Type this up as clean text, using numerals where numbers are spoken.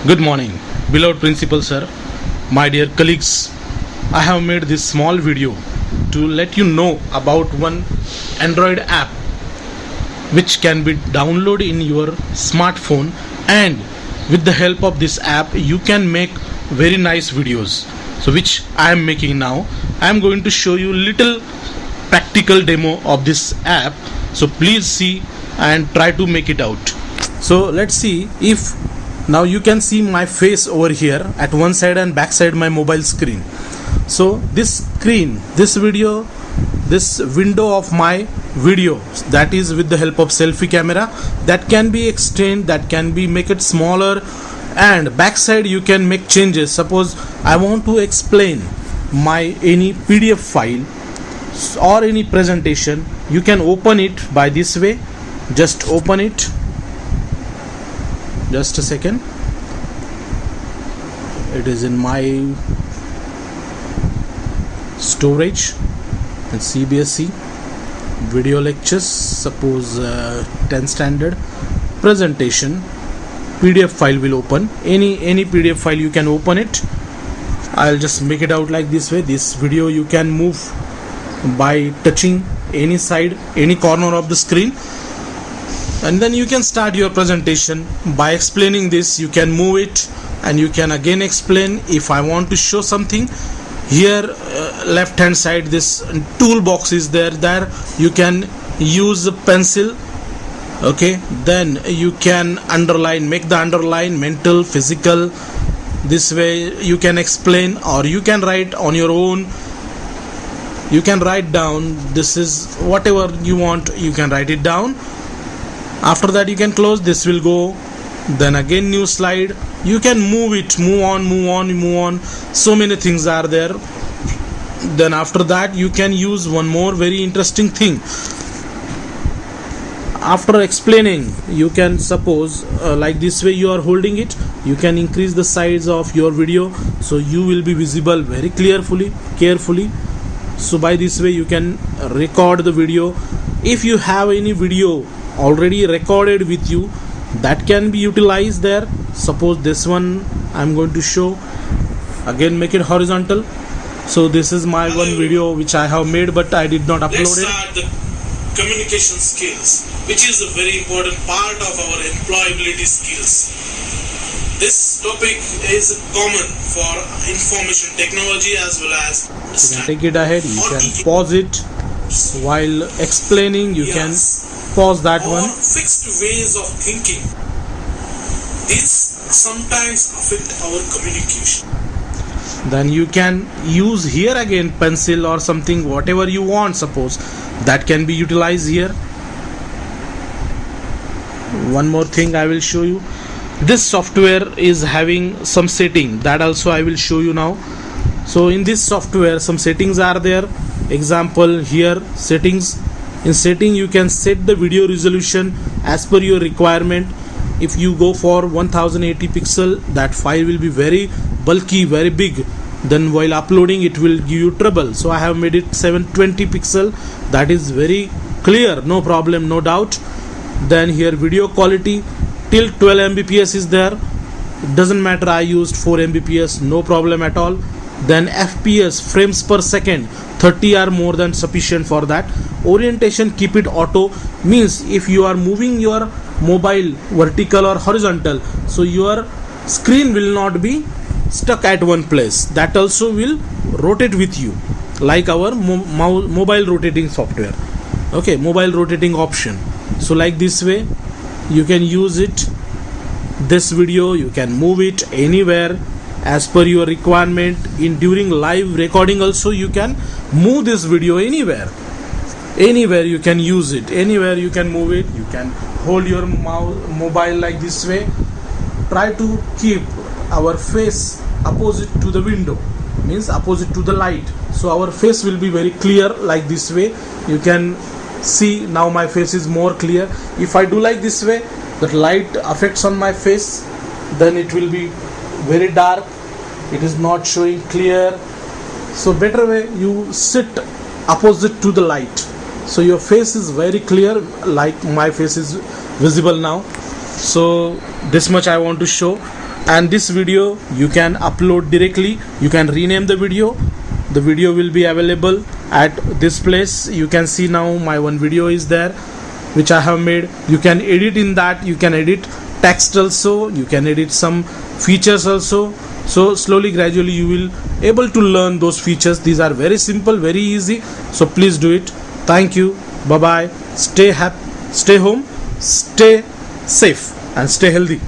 Good morning, beloved principal sir, my dear colleagues. I have made this small video to let you know about one Android app which can be downloaded in your smartphone, and with the help of this app you can make very nice videos. So which I am making now. I am going to show you little practical demo of this app. So please see and try to make it out. So let's see. If now you can see my face over here at one side and back side my mobile screen. So this screen, this window of my video, that is with the help of selfie camera, that can be extend, that can be make it smaller, and backside you can make changes. Suppose I want to explain my any PDF file or any presentation, you can open it by this way. Just open it. Just a second. It is in my storage and CBSE video lectures, suppose 10 standard presentation. PDF file will open. Any PDF file you can open it. I'll just make it out like this way. This video you can move by touching any side, any corner of the screen, and then you can start your presentation by explaining this. You can move it and you can again explain. If I want to show something here, left hand side this toolbox is there you can use a pencil. Okay, then you can underline, make the underline mental, physical. This way you can explain, or you can write on your own. You can write down, this is whatever you want, you can write it down. After that you can close, this will go, then again new slide, you can move it, move on. So many things are there. Then after that you can use one more very interesting thing. After explaining, you can suppose like this way you are holding it, you can increase the size of your video so you will be visible very carefully. So by this way you can record the video. If you have any video already recorded with you, that can be utilized there. Suppose this one I'm going to show. Again make it horizontal. So this is my one video which I have made, but I did not upload Let's it. start the communication skills, which is a very important part of our employability skills. This topic is common for information technology as well as You can take it ahead, you can pause it while explaining, you can pause that or one. fixed ways of thinking. These sometimes affect our communication. Then you can use here again pencil or something, whatever you want, suppose that can be utilized here. One more thing I will show you. This software is having some setting, that also I will show you now. So in this software some settings are there. Example here, settings. In setting you can set the video resolution as per your requirement. If you go for 1080 pixel, that file will be very bulky, very big, then while uploading it will give you trouble. So I have made it 720 pixel, that is very clear, no problem, no doubt. Then here video quality till 12 Mbps is there. It doesn't matter, I used 4 Mbps, no problem at all. Then FPS, frames per second, 30 are more than sufficient for that. Orientation, keep it auto, means if you are moving your mobile vertical or horizontal, so your screen will not be stuck at one place, that also will rotate with you, like our mobile rotating software. Okay, mobile rotating option. So like this way you can use it. This video you can move it anywhere as per your requirement. In during live recording also you can move this video anywhere you can use it, anywhere you can move it. You can hold your mobile like this way. Try to keep our face opposite to the window, means opposite to the light, so our face will be very clear like this way. You can see now my face is more clear. If I do like this way, the light affects on my face, then it will be very dark, it is not showing clear. So better way, you sit opposite to the light, so your face is very clear, like my face is visible now. So this much I want to show. and this video you can upload directly. You can rename the video will be available at this place. You can see now my one video is there which I have made. You can edit in that, you can edit text also, you can edit some features also. So slowly gradually you will able to learn those features. These are very simple, very easy, so please do it. Thank you, bye bye, stay happy, stay home, stay safe and stay healthy.